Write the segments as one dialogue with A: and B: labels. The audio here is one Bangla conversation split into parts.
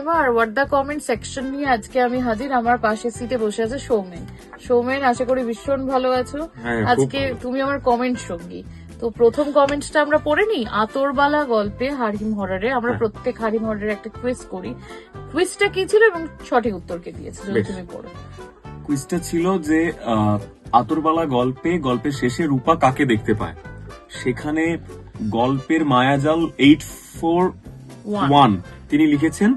A: সিনেমা আর হোয়াট দ্য কমেন্ট সেকশন নিয়ে আজকে আমি হাজির। আমার পাশের সিটে বসে আছে সৌমেন। সৌমেন, আশা করি ভীষণ ভালো আছো। আজকে তুমি আমার কমেন্ট সঙ্গী। তো প্রথম কমেন্টসটা আমরা পড়ে নি। আতরবালা গল্পে হারিম হররে আমরা প্রত্যেক হারিম হররে একটা কুইজ করি। কুইজটা কি ছিল এবং সঠিক উত্তর কে দিয়েছে যদি তুমি পড়ো।
B: কুইজটা ছিল যে আতরবালা গল্পের শেষে রূপা কাকে দেখতে পায়, সেখানে গল্পের মায়াজাল 841 তিনি লিখেছেন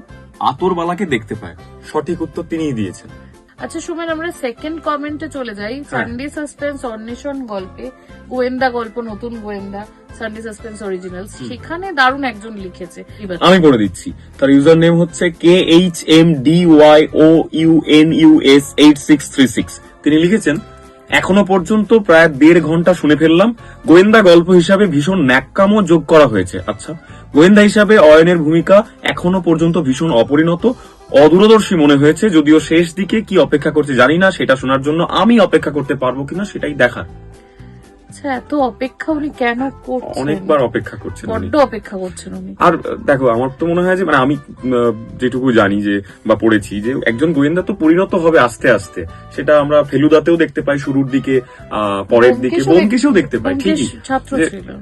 B: আতরবালাকে দেখতে পায়। সঠিক উত্তর তিনিই দিয়েছেন।
A: আচ্ছা সুমেন, আমরা সেকেন্ড কমেন্টে চলে যাই। সানডে সাসপেন্স অন্বেষণ গল্পে গোয়েন্দা গল্প, নতুন গোয়েন্দা সানডে সাসপেন্স অরিজিনালস, সেখানে দারুণ একজন লিখেছে।
B: আমি বলে দিচ্ছি, তার ইউজার নেম হচ্ছে KHMDYOUNUS8636। তিনি লিখেছেন, এখনো পর্যন্ত প্রায় 1.5 ঘন্টা শুনে ফেললাম। গোয়েন্দা গল্প হিসাবে ভীষণ ন্যাক্কামও যোগ করা হয়েছে। আচ্ছা, গোয়েন্দা হিসাবে অয়নের ভূমিকা এখনো পর্যন্ত ভীষণ অপরিণত, অদূরদর্শী মনে হয়েছে। যদিও শেষ দিকে কি অপেক্ষা করছে জানি না, সেটা শোনার জন্য আমি অপেক্ষা করতে পারবো কিনা সেটাই দেখার।
A: আচ্ছা, এত অপেক্ষা উনি কেন করছেন?
B: অনেকবার অপেক্ষা করছেন,
A: বড্ড অপেক্ষা করছেন উনি।
B: আর দেখো, আমার তো মনে হয় যে আমি যেটুকু জানি যে বা পড়েছি যে একজন গোয়েন্দা তো পরিণত হবে আস্তে আস্তে। সেটা আমরা ফেলুদাতেও দেখতে পাই শুরুর দিকে, পরের দিকে ব্যোমকেশেও দেখতে পাই। ঠিকই,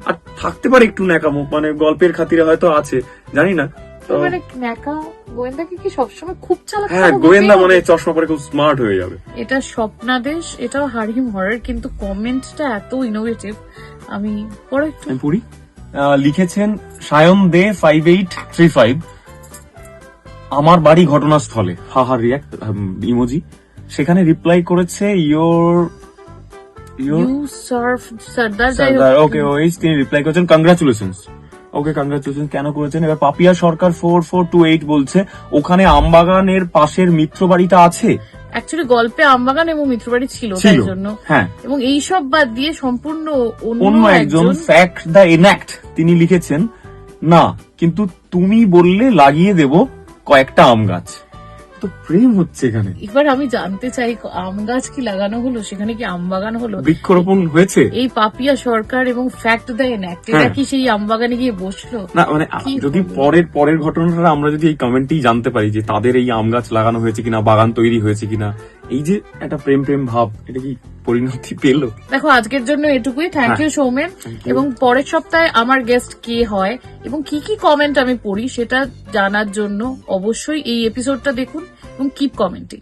B: আর থাকতে পারে একটু ন্যাকামো, গল্পের খাতিরে হয়তো আছে, জানি না।
A: গোয়েন্দাকে কি সবসময় খুব চালাক?
B: হ্যাঁ, গোয়েন্দা চশমা পরে খুব স্মার্ট হয়ে যাবে। এটা
A: স্বপ্নাদেশ, এটাও হারিম হরর, কিন্তু কমেন্টটা এত ইনোভেটিভ। আমি
B: পড়ি। লিখেছেন সায়ন দে 5835, আমার বাড়ি ঘটনাস্থলে, হাহা রিয়াক্ট ইমোজি। সেখানে রিপ্লাই করেছে ওকে, তিনি রিপ্লাই করেছেন কংগ্রাচুলেশনস। ওকে, কংগ্রাচুলেশন কেন করেছেন? এবার পাপিয়া সরকার 4428 বলছে, ওখানে আমবাগানের পাশের মিত্র বাড়িটা আছে।
A: অ্যাকচুয়ালি গল্পে আমবাগান এবং মিত্রবাড়ি ছিল, তাই জন্য।
B: হ্যাঁ,
A: এবং এইসব বাদ দিয়ে সম্পূর্ণ
B: অন্য একজন ফ্যাক্ট দ্য এনাক্ট তিনি লিখেছেন, না কিন্তু তুমি বললে লাগিয়ে দেব কয়েকটা আম গাছ। তো প্রেম হচ্ছে এখানে।
A: এবার আমি জানতে চাই, আম গাছ কি লাগানো হলো, সেখানে কি আমবাগান হলো,
B: বৃক্ষরোপণ হয়েছে?
A: এই পাপিয়া সরকার এবং ফ্যাক্ট দ্য এনাক্ট, এটা কি সেই আমবাগানে গিয়ে বসলো?
B: না, যদি পরের ঘটনাটা আমরা যদি এই কমেন্টেই জানতে পারি যে তাদের এই আম গাছ লাগানো হয়েছে কিনা, বাগান তৈরি হয়েছে কিনা, এই যে একটা প্রেম ভাব, এটা কি পরিণতি পেল?
A: দেখো, আজকের জন্য এটুকুই। Thank you Soumen. এবং পরের সপ্তাহে আমার গেস্ট কে হয় এবং কি কি কমেন্ট আমি পড়ি সেটা জানার জন্য অবশ্যই এই এপিসোডটা দেখুন এবং কিপ কমেন্টিং।